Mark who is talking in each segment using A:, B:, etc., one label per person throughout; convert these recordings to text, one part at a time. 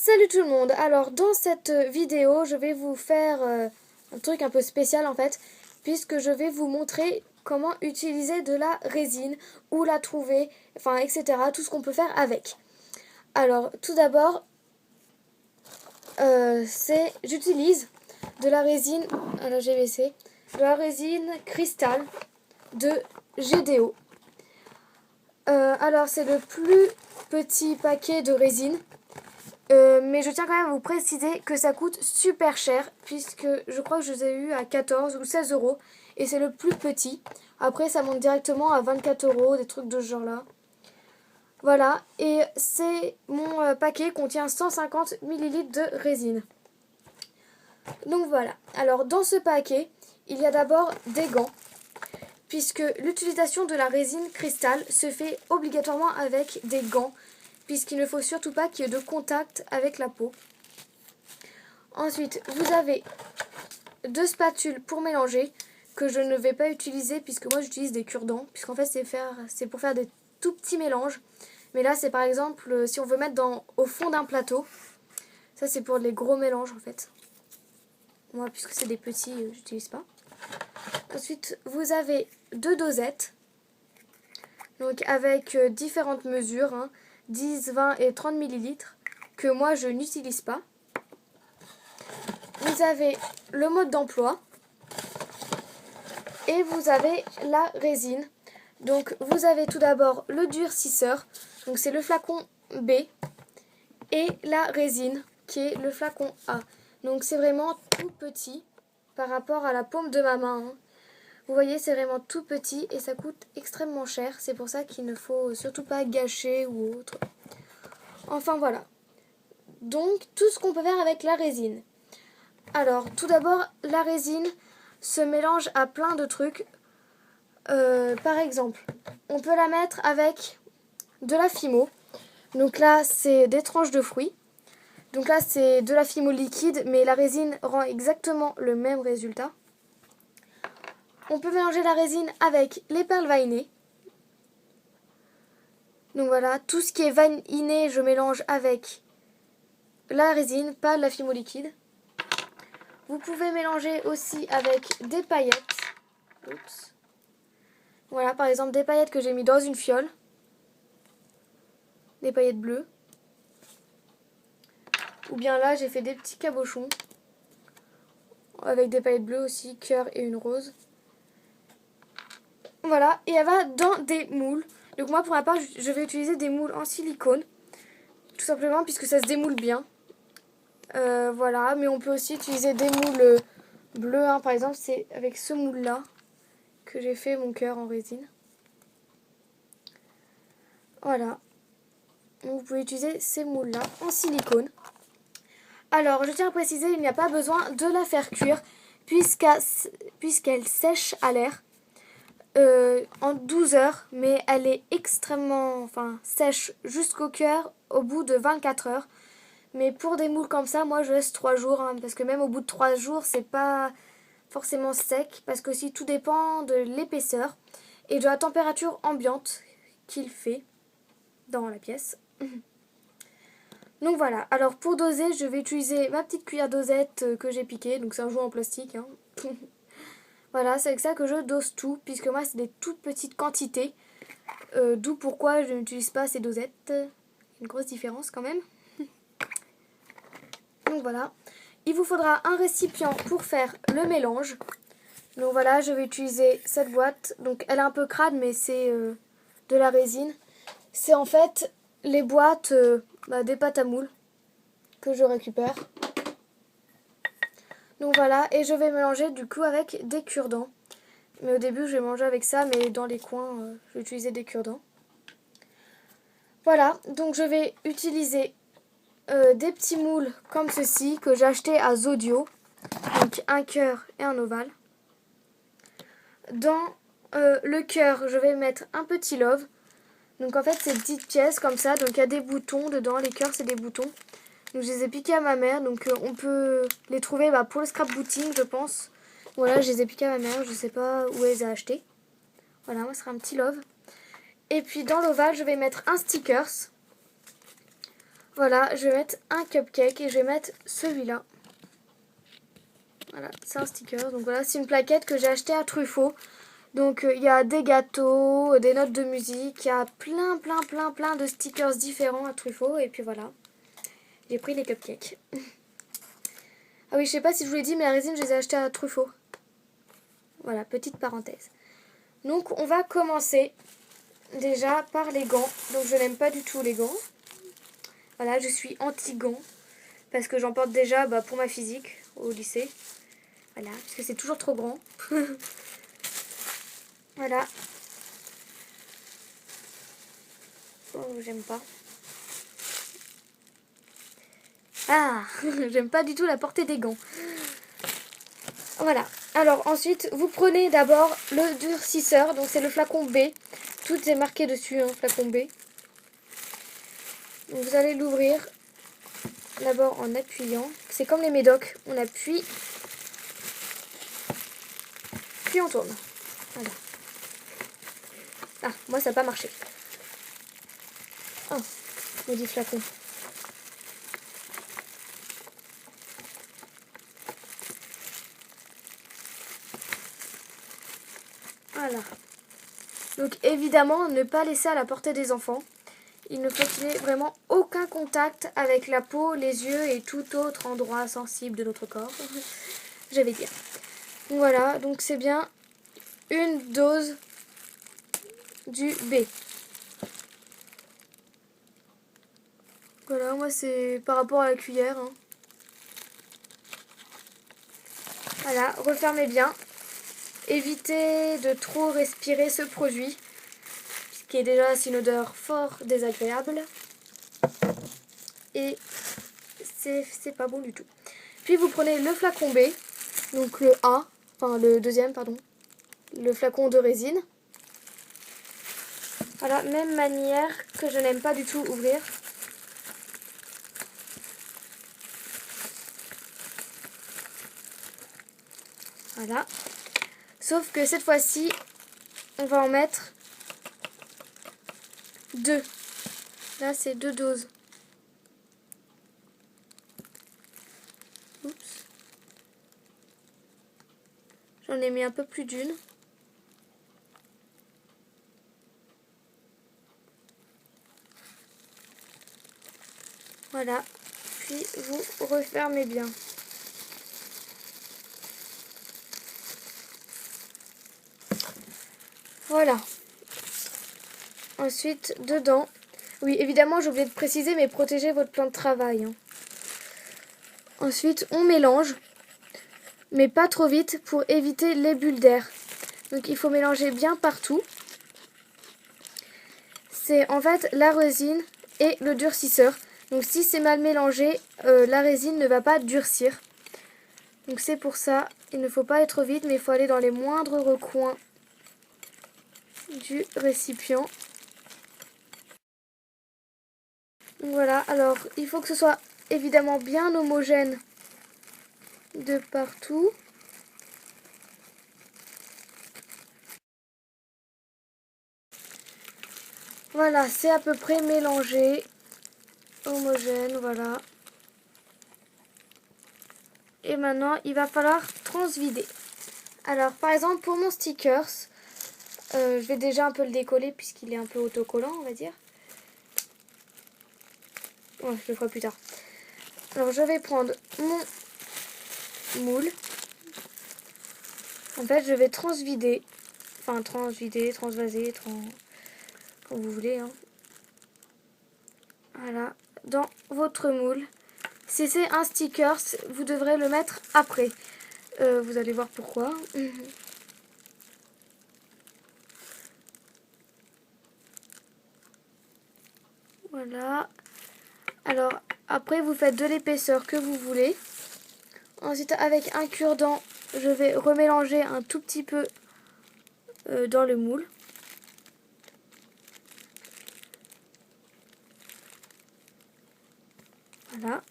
A: Salut tout le monde. Alors dans cette vidéo je vais vous faire un truc un peu spécial en fait, puisque je vais vous montrer comment utiliser de la résine, où la trouver, enfin etc. Tout ce qu'on peut faire avec. Alors tout d'abord j'utilise de la résine à la GVC, de la résine cristal de GDO. Alors c'est le plus petit paquet de résine. Mais je tiens quand même à vous préciser que ça coûte super cher, puisque je crois que je les ai eu à 14 ou 16 euros et c'est le plus petit. Après ça monte directement à 24 euros, des trucs de ce genre là. Voilà, et mon paquet contient 150 ml de résine. Donc voilà, alors dans ce paquet il y a d'abord des gants, puisque l'utilisation de la résine cristal se fait obligatoirement avec des gants, puisqu'il ne faut surtout pas qu'il y ait de contact avec la peau. Ensuite, vous avez deux spatules pour mélanger, que je ne vais pas utiliser puisque moi j'utilise des cure-dents, puisqu'en fait c'est pour faire des tout petits mélanges. Mais là c'est par exemple si on veut mettre au fond d'un plateau. Ça c'est pour les gros mélanges en fait. Moi puisque c'est des petits, j'utilise pas. Ensuite vous avez deux dosettes, donc avec différentes mesures, 10, 20 et 30 ml, que moi je n'utilise pas. Vous avez le mode d'emploi et vous avez la résine. Donc vous avez tout d'abord le durcisseur, donc c'est le flacon B, et la résine qui est le flacon A. Donc c'est vraiment tout petit par rapport à la paume de ma main. Vous voyez, c'est vraiment tout petit et ça coûte extrêmement cher. C'est pour ça qu'il ne faut surtout pas gâcher ou autre. Enfin voilà. Donc tout ce qu'on peut faire avec la résine. Alors tout d'abord, la résine se mélange à plein de trucs. Par exemple, on peut la mettre avec de la fimo. Donc là, c'est des tranches de fruits. Donc là, c'est de la fimo liquide, mais la résine rend exactement le même résultat. On peut mélanger la résine avec les perles vaninées. Donc voilà, tout ce qui est vaniné, je mélange avec la résine, pas la fimo liquide. Vous pouvez mélanger aussi avec des paillettes. Oups. Voilà, par exemple, des paillettes que j'ai mis dans une fiole. Des paillettes bleues. Ou bien là, j'ai fait des petits cabochons. Avec des paillettes bleues aussi, cœur et une rose. Voilà, et elle va dans des moules. Donc moi, pour ma part, je vais utiliser des moules en silicone. Tout simplement, puisque ça se démoule bien. Voilà, mais on peut aussi utiliser des moules bleus. Par exemple, c'est avec ce moule-là que j'ai fait mon cœur en résine. Voilà. Donc vous pouvez utiliser ces moules-là en silicone. Alors, je tiens à préciser, il n'y a pas besoin de la faire cuire puisqu'elle sèche à l'air en 12 heures, mais elle est extrêmement sèche jusqu'au cœur au bout de 24 heures. Mais pour des moules comme ça, moi je laisse 3 jours, parce que même au bout de 3 jours, c'est pas forcément sec, parce que aussi tout dépend de l'épaisseur et de la température ambiante qu'il fait dans la pièce. Donc voilà, alors pour doser, je vais utiliser ma petite cuillère dosette que j'ai piquée, donc c'est un jouet en plastique. Voilà, c'est avec ça que je dose tout, puisque moi c'est des toutes petites quantités, d'où pourquoi je n'utilise pas ces dosettes. Une grosse différence quand même. Donc voilà, il vous faudra un récipient pour faire le mélange. Donc voilà, je vais utiliser cette boîte, donc elle est un peu crade mais c'est de la résine. C'est en fait les boîtes des pâtes à moule que je récupère. Donc voilà, et je vais mélanger du coup avec des cure-dents. Mais au début je vais manger avec ça, mais dans les coins je vais utiliser des cure-dents. Voilà, donc je vais utiliser des petits moules comme ceci que j'ai acheté à Zodio. Donc un cœur et un ovale. Dans le cœur, je vais mettre un petit love. Donc en fait c'est des petites pièces comme ça, donc il y a des boutons dedans, les cœurs c'est des boutons. Donc je les ai piqués à ma mère, donc on peut les trouver pour le scrapbooking je pense. Voilà, je les ai piqués à ma mère, je sais pas où elle les a achetés. Voilà, moi ce sera un petit love. Et puis dans l'ovale je vais mettre un stickers. Voilà, je vais mettre un cupcake et je vais mettre celui-là. Voilà, c'est un sticker. Donc voilà, c'est une plaquette que j'ai achetée à Truffaut. Donc il y a des gâteaux, des notes de musique, il y a plein de stickers différents à Truffaut. Et puis voilà, j'ai pris les cupcakes. Ah oui, je sais pas si je vous l'ai dit, mais la résine, je les ai achetées à Truffaut. Voilà, petite parenthèse. Donc on va commencer déjà par les gants. Donc je n'aime pas du tout les gants. Voilà, je suis anti-gants. Parce que j'en porte déjà pour ma physique au lycée. Voilà, parce que c'est toujours trop grand. Voilà. Oh, j'aime pas. Ah, j'aime pas du tout la portée des gants. Voilà. Alors ensuite, vous prenez d'abord le durcisseur. Donc c'est le flacon B. Tout est marqué dessus, hein, flacon B. Donc, vous allez l'ouvrir d'abord en appuyant. C'est comme les médocs. On appuie. Puis on tourne. Voilà. Ah, moi ça n'a pas marché. Oh, maudit flacon. Voilà. Donc évidemment, ne pas laisser à la portée des enfants. Il ne faut qu'il n'y ait vraiment aucun contact avec la peau, les yeux et tout autre endroit sensible de notre corps. J'avais dit. Voilà, donc c'est bien une dose du B. Voilà, moi c'est par rapport à la cuillère. Hein. Voilà, refermez bien. Évitez de trop respirer ce produit, qui est déjà une odeur fort désagréable. Et c'est pas bon du tout. Puis vous prenez le flacon B, donc le A, enfin le deuxième, pardon, le flacon de résine. Voilà, même manière que je n'aime pas du tout ouvrir. Voilà. Sauf que cette fois-ci, on va en mettre 2. Là, c'est 2 doses. Oups. J'en ai mis un peu plus d'une. Voilà. Puis vous refermez bien. Voilà. Ensuite, dedans. Oui, évidemment, j'ai oublié de préciser, mais protégez votre plan de travail. Hein. Ensuite, on mélange, mais pas trop vite pour éviter les bulles d'air. Donc, il faut mélanger bien partout. C'est en fait la résine et le durcisseur. Donc, si c'est mal mélangé, la résine ne va pas durcir. Donc, c'est pour ça, il ne faut pas aller trop vite, mais il faut aller dans les moindres recoins du récipient. Voilà, alors il faut que ce soit évidemment bien homogène de partout. Voilà, c'est à peu près mélangé, homogène, voilà. Et maintenant, il va falloir transvider. Alors, par exemple, pour mon stickers, je vais déjà un peu le décoller puisqu'il est un peu autocollant, on va dire. Ouais, je le ferai plus tard. Alors, je vais prendre mon moule. En fait, je vais transvider. Enfin, transvider, transvaser, comme vous voulez. Hein. Voilà, dans votre moule. Si c'est un sticker, vous devrez le mettre après. Vous allez voir pourquoi. Voilà. Alors, après, vous faites de l'épaisseur que vous voulez. Ensuite, avec un cure-dent, je vais remélanger un tout petit peu dans le moule. Voilà.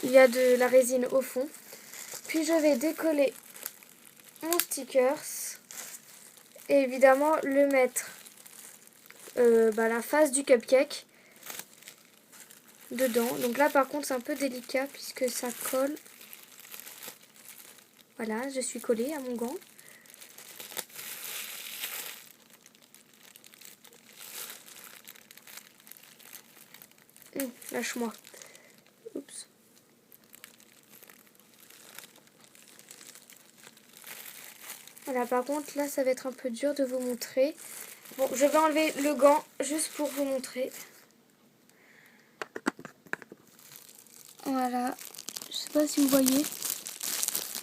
A: Il y a de la résine au fond. Puis je vais décoller mon stickers et évidemment le mettre la face du cupcake dedans. Donc là par contre c'est un peu délicat puisque ça colle. Voilà, je suis collée à mon gant. Lâche-moi. Oups. Voilà, par contre là ça va être un peu dur de vous montrer. Bon, je vais enlever le gant juste pour vous montrer. Voilà, je sais pas si vous voyez.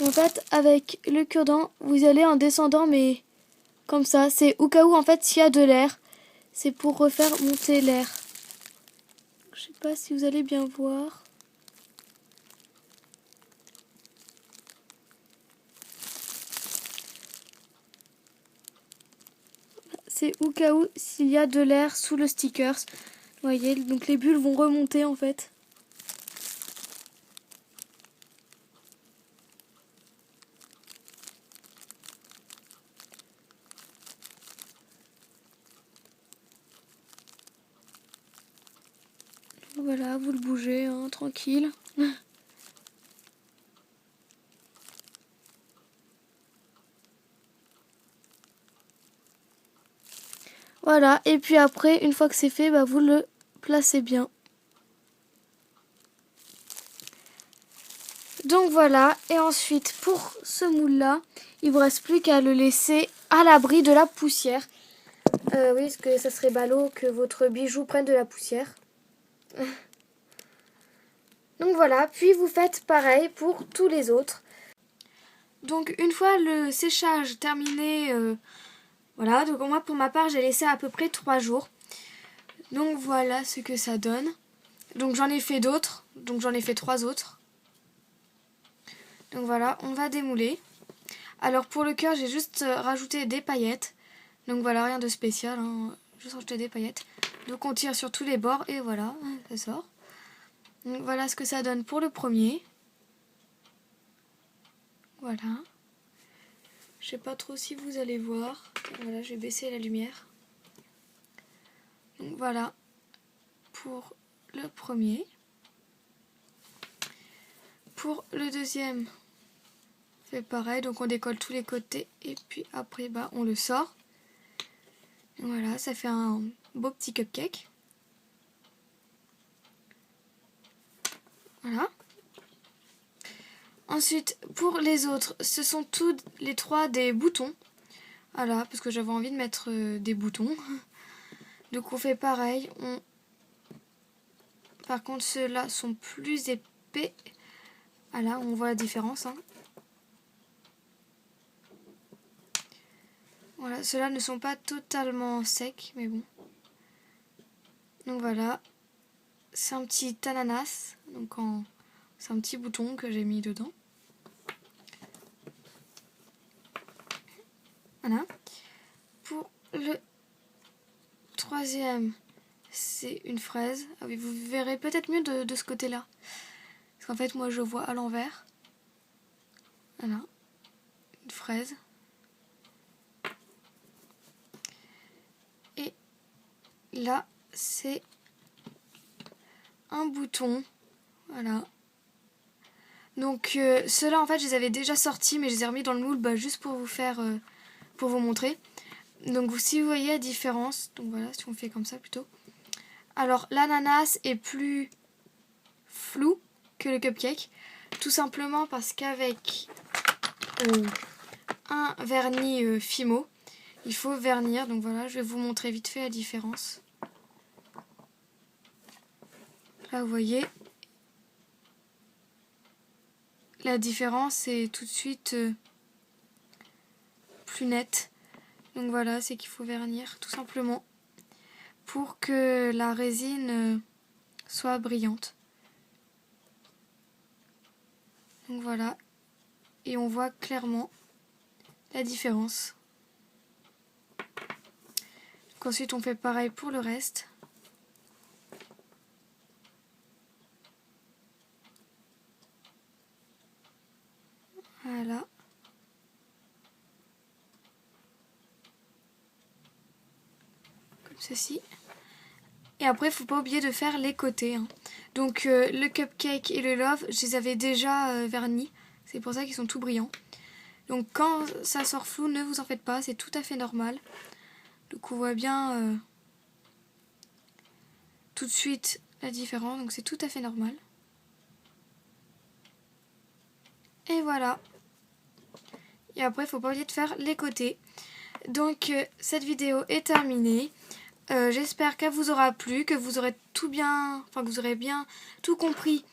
A: En fait, avec le cure-dent, vous allez en descendant, mais comme ça. C'est au cas où, en fait, s'il y a de l'air, c'est pour refaire monter l'air. Je sais pas si vous allez bien voir. C'est au cas où, s'il y a de l'air sous le stickers. Vous voyez, donc les bulles vont remonter, en fait. Voilà, vous le bougez, hein, tranquille. Voilà, et puis après, une fois que c'est fait, vous le placez bien. Donc voilà, et ensuite, pour ce moule-là, il ne vous reste plus qu'à le laisser à l'abri de la poussière. Oui, parce que ça serait ballot que votre bijou prenne de la poussière. Donc voilà, puis vous faites pareil pour tous les autres. Donc une fois le séchage terminé, voilà, donc moi pour ma part j'ai laissé à peu près 3 jours. Donc voilà ce que ça donne. Donc j'en ai fait d'autres, donc j'en ai fait 3 autres. Donc voilà, on va démouler. Alors pour le cœur j'ai juste rajouté des paillettes. Donc voilà, rien de spécial, hein. Juste rajouter des paillettes. Donc on tire sur tous les bords et voilà, ça sort. Donc voilà ce que ça donne pour le premier. Voilà. Je sais pas trop si vous allez voir. Voilà, je vais baisser la lumière. Donc voilà pour le premier. Pour le deuxième, c'est pareil. Donc on décolle tous les côtés et puis après on le sort. Donc voilà, ça fait un beau petit cupcake. Voilà. Ensuite, pour les autres, ce sont tous les 3 des boutons. Voilà, parce que j'avais envie de mettre des boutons. Donc on fait pareil. Par contre, ceux-là sont plus épais. Voilà, on voit la différence. Hein. Voilà, ceux-là ne sont pas totalement secs, mais bon. Donc voilà. C'est un petit ananas. Donc c'est un petit bouton que j'ai mis dedans. Voilà. Pour le troisième, c'est une fraise. Ah oui, vous verrez peut-être mieux de ce côté-là. Parce qu'en fait, moi, je vois à l'envers. Voilà. Une fraise. Et là, c'est un bouton. Voilà. Donc, ceux-là, en fait, je les avais déjà sortis, mais je les ai remis dans le moule juste pour vous faire... pour vous montrer. Donc si vous voyez la différence, donc voilà, si on fait comme ça plutôt. Alors l'ananas est plus flou que le cupcake, tout simplement parce qu'avec un vernis Fimo, il faut vernir. Donc voilà, je vais vous montrer vite fait la différence. Là vous voyez, la différence est tout de suite plus nette. Donc voilà, c'est qu'il faut vernir tout simplement pour que la résine soit brillante. Donc voilà, et on voit clairement la différence. Donc ensuite on fait pareil pour le reste. Voilà. ceci. Et après, il ne faut pas oublier de faire les côtés. Hein. Donc le cupcake et le love, je les avais déjà vernis. C'est pour ça qu'ils sont tout brillants. Donc quand ça sort flou, ne vous en faites pas, c'est tout à fait normal. Donc on voit bien tout de suite la différence, donc c'est tout à fait normal. Et voilà. Et après, il ne faut pas oublier de faire les côtés. Donc cette vidéo est terminée. J'espère qu'elle vous aura plu, que vous aurez que vous aurez bien tout compris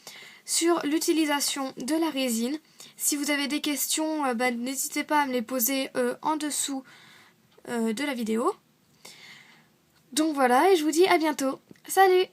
A: sur l'utilisation de la résine. Si vous avez des questions, n'hésitez pas à me les poser en dessous de la vidéo. Donc voilà, et je vous dis à bientôt. Salut!